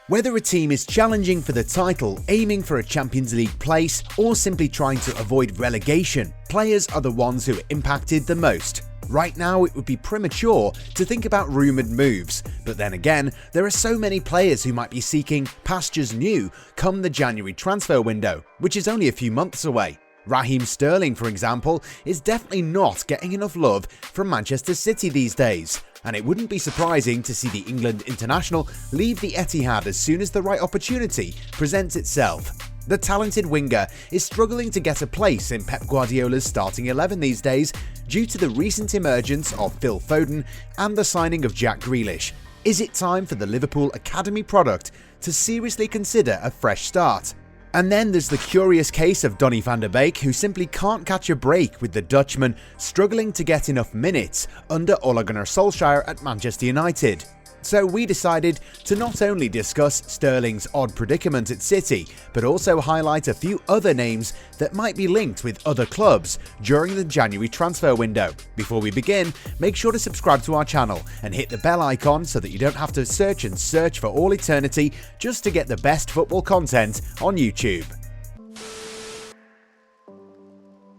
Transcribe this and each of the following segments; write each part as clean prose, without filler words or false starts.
Whether a team is challenging for the title, aiming for a Champions League place, or simply trying to avoid relegation, players are the ones who are impacted the most. Right now, it would be premature to think about rumoured moves, but then again, there are so many players who might be seeking pastures new come the January transfer window, which is only a few months away. Raheem Sterling, for example, is definitely not getting enough love from Manchester City these days, and it wouldn't be surprising to see the England international leave the Etihad as soon as the right opportunity presents itself. The talented winger is struggling to get a place in Pep Guardiola's starting 11 these days due to the recent emergence of Phil Foden and the signing of Jack Grealish. Is it time for the Liverpool academy product to seriously consider a fresh start? And then there's the curious case of Donny van der Beek, who simply can't catch a break, with the Dutchman struggling to get enough minutes under Ole Gunnar Solskjaer at Manchester United. So we decided to not only discuss Sterling's odd predicament at City, but also highlight a few other names that might be linked with other clubs during the January transfer window. Before we begin, make sure to subscribe to our channel and hit the bell icon so that you don't have to search for all eternity just to get the best football content on YouTube.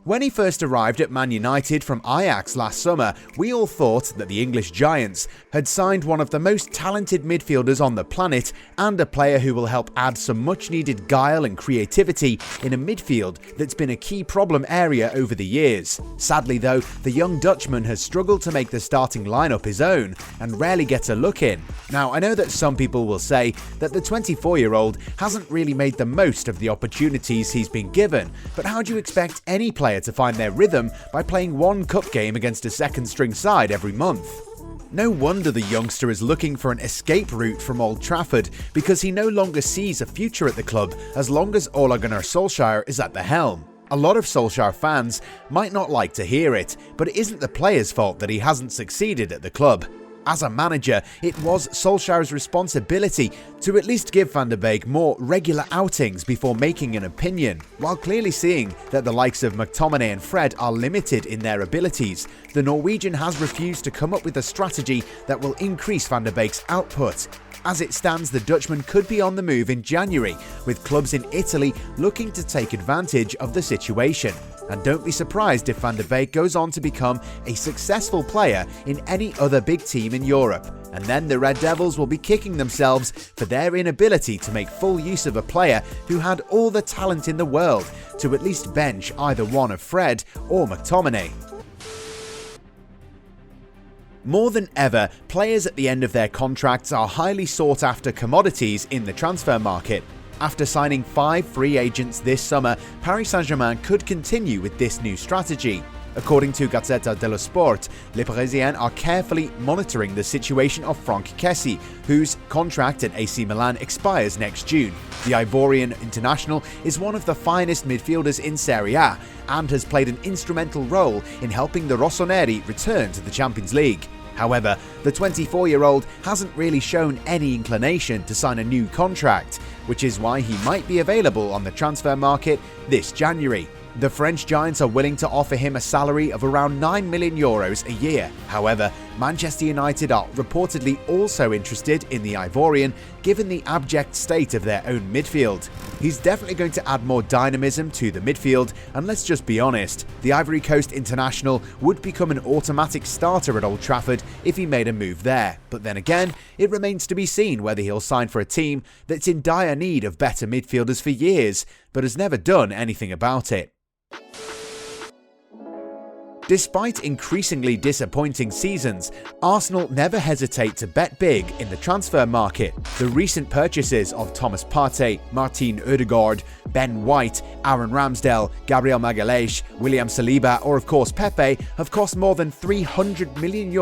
When he first arrived at Man United from Ajax last summer, we all thought that the English Giants had signed one of the most talented midfielders on the planet and a player who will help add some much needed guile and creativity in a midfield that's been a key problem area over the years. Sadly though, the young Dutchman has struggled to make the starting lineup his own and rarely gets a look in. Now, I know that some people will say that the 24-year-old hasn't really made the most of the opportunities he's been given, but how do you expect any player to find their rhythm by playing one cup game against a second-string side every month? No wonder the youngster is looking for an escape route from Old Trafford, because he no longer sees a future at the club as long as Ole Gunnar Solskjaer is at the helm. A lot of Solskjaer fans might not like to hear it, but it isn't the player's fault that he hasn't succeeded at the club. As a manager, it was Solskjaer's responsibility to at least give Van der Beek more regular outings before making an opinion. While clearly seeing that the likes of McTominay and Fred are limited in their abilities, the Norwegian has refused to come up with a strategy that will increase Van der Beek's output. As it stands, the Dutchman could be on the move in January, with clubs in Italy looking to take advantage of the situation. And don't be surprised if Van der Beek goes on to become a successful player in any other big team in Europe. And then the Red Devils will be kicking themselves for their inability to make full use of a player who had all the talent in the world to at least bench either one of Fred or McTominay. More than ever, players at the end of their contracts are highly sought after commodities in the transfer market. After signing 5 free agents this summer, Paris Saint-Germain could continue with this new strategy. According to Gazzetta dello Sport, Les Parisiens are carefully monitoring the situation of Franck Kessie, whose contract at AC Milan expires next June. The Ivorian international is one of the finest midfielders in Serie A and has played an instrumental role in helping the Rossoneri return to the Champions League. However, the 24-year-old hasn't really shown any inclination to sign a new contract, which is why he might be available on the transfer market this January. The French Giants are willing to offer him a salary of around €9 million a year. However, Manchester United are reportedly also interested in the Ivorian, given the abject state of their own midfield. He's definitely going to add more dynamism to the midfield, and let's just be honest, the Ivory Coast international would become an automatic starter at Old Trafford if he made a move there. But then again, it remains to be seen whether he'll sign for a team that's in dire need of better midfielders for years, but has never done anything about it. Despite increasingly disappointing seasons, Arsenal never hesitate to bet big in the transfer market. The recent purchases of Thomas Partey, Martin Ødegaard, Ben White, Aaron Ramsdale, Gabriel Magalhaes, William Saliba, or of course Pepe have cost more than €300 million,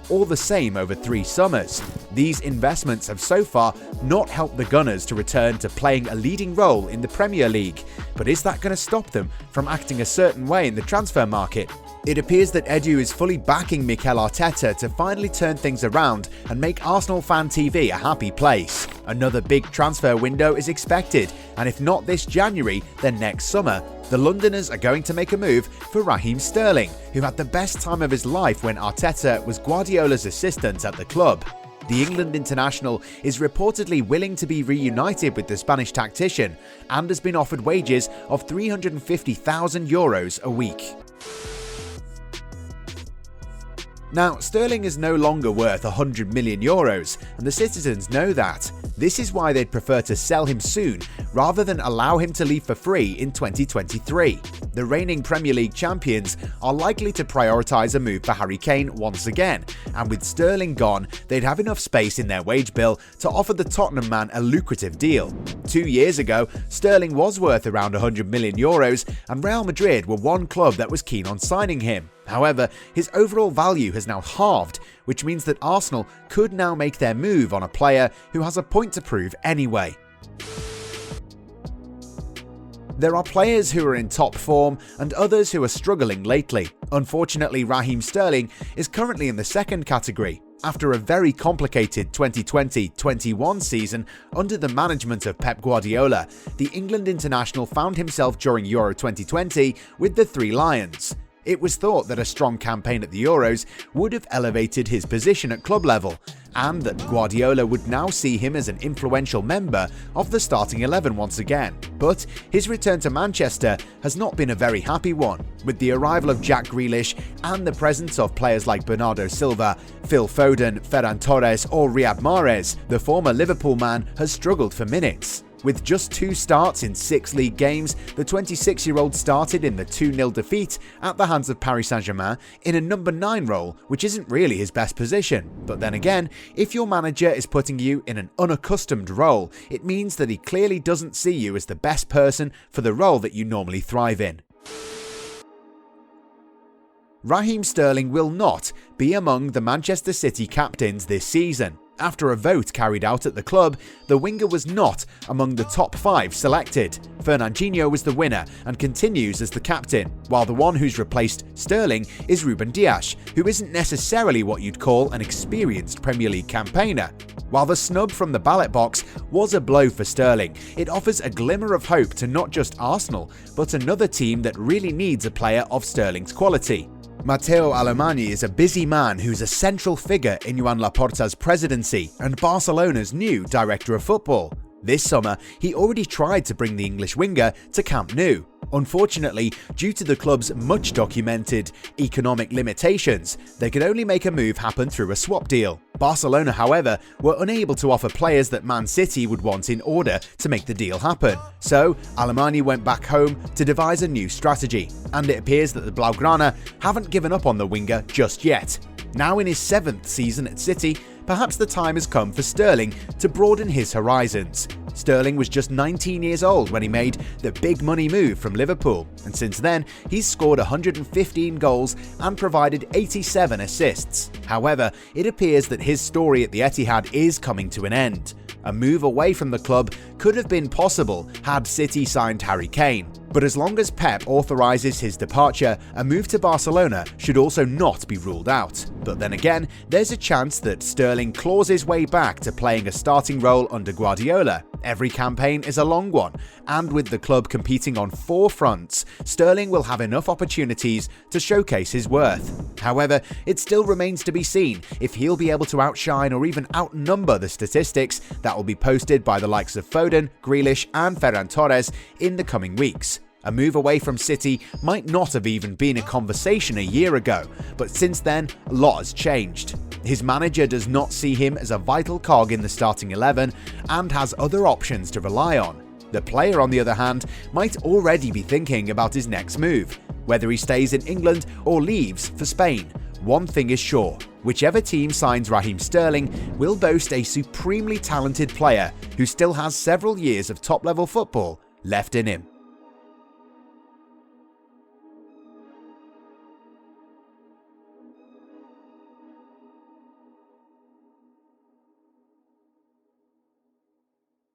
all the same over 3 summers. These investments have so far not helped the Gunners to return to playing a leading role in the Premier League. But is that going to stop them from acting a certain way in the transfer market? It appears that Edu is fully backing Mikel Arteta to finally turn things around and make Arsenal Fan TV a happy place. Another big transfer window is expected, and if not this January, then next summer. The Londoners are going to make a move for Raheem Sterling, who had the best time of his life when Arteta was Guardiola's assistant at the club. The England international is reportedly willing to be reunited with the Spanish tactician and has been offered wages of €350,000 a week. Now, Sterling is no longer worth €100 million, and the citizens know that. This is why they'd prefer to sell him soon, rather than allow him to leave for free in 2023. The reigning Premier League champions are likely to prioritise a move for Harry Kane once again, and with Sterling gone, they'd have enough space in their wage bill to offer the Tottenham man a lucrative deal. 2 years ago, Sterling was worth around €100 million, and Real Madrid were one club that was keen on signing him. However, his overall value has now halved, which means that Arsenal could now make their move on a player who has a point to prove anyway. There are players who are in top form and others who are struggling lately. Unfortunately, Raheem Sterling is currently in the second category. After a very complicated 2020-21 season under the management of Pep Guardiola, the England international found himself during Euro 2020 with the Three Lions. It was thought that a strong campaign at the Euros would have elevated his position at club level, and that Guardiola would now see him as an influential member of the starting 11 once again. But his return to Manchester has not been a very happy one. With the arrival of Jack Grealish and the presence of players like Bernardo Silva, Phil Foden, Ferran Torres or Riyad Mahrez, the former Liverpool man has struggled for minutes. With just 2 starts in 6 league games, the 26-year-old started in the 2-0 defeat at the hands of Paris Saint-Germain in a number 9 role, which isn't really his best position. But then again, if your manager is putting you in an unaccustomed role, it means that he clearly doesn't see you as the best person for the role that you normally thrive in. Raheem Sterling will not be among the Manchester City captains this season. After a vote carried out at the club, the winger was not among the top 5 selected. Fernandinho was the winner and continues as the captain, while the one who's replaced Sterling is Ruben Dias, who isn't necessarily what you'd call an experienced Premier League campaigner. While the snub from the ballot box was a blow for Sterling, it offers a glimmer of hope to not just Arsenal, but another team that really needs a player of Sterling's quality. Matteo Alemany is a busy man who's a central figure in Joan Laporta's presidency and Barcelona's new director of football. This summer, he already tried to bring the English winger to Camp Nou. Unfortunately, due to the club's much-documented economic limitations, they could only make a move happen through a swap deal. Barcelona, however, were unable to offer players that Man City would want in order to make the deal happen. So, Alemany went back home to devise a new strategy, and it appears that the Blaugrana haven't given up on the winger just yet. Now in his 7th season at City, perhaps the time has come for Sterling to broaden his horizons. Sterling was just 19 years old when he made the big money move from Liverpool, and since then he's scored 115 goals and provided 87 assists. However, it appears that his story at the Etihad is coming to an end. A move away from the club could have been possible had City signed Harry Kane. But as long as Pep authorises his departure, a move to Barcelona should also not be ruled out. But then again, there's a chance that Sterling claws his way back to playing a starting role under Guardiola. Every campaign is a long one, and with the club competing on 4 fronts, Sterling will have enough opportunities to showcase his worth. However, it still remains to be seen if he'll be able to outshine or even outnumber the statistics that will be posted by the likes of Foden, Grealish and Ferran Torres in the coming weeks. A move away from City might not have even been a conversation a year ago, but since then, a lot has changed. His manager does not see him as a vital cog in the starting 11 and has other options to rely on. The player, on the other hand, might already be thinking about his next move. Whether he stays in England or leaves for Spain, one thing is sure: whichever team signs Raheem Sterling will boast a supremely talented player who still has several years of top-level football left in him.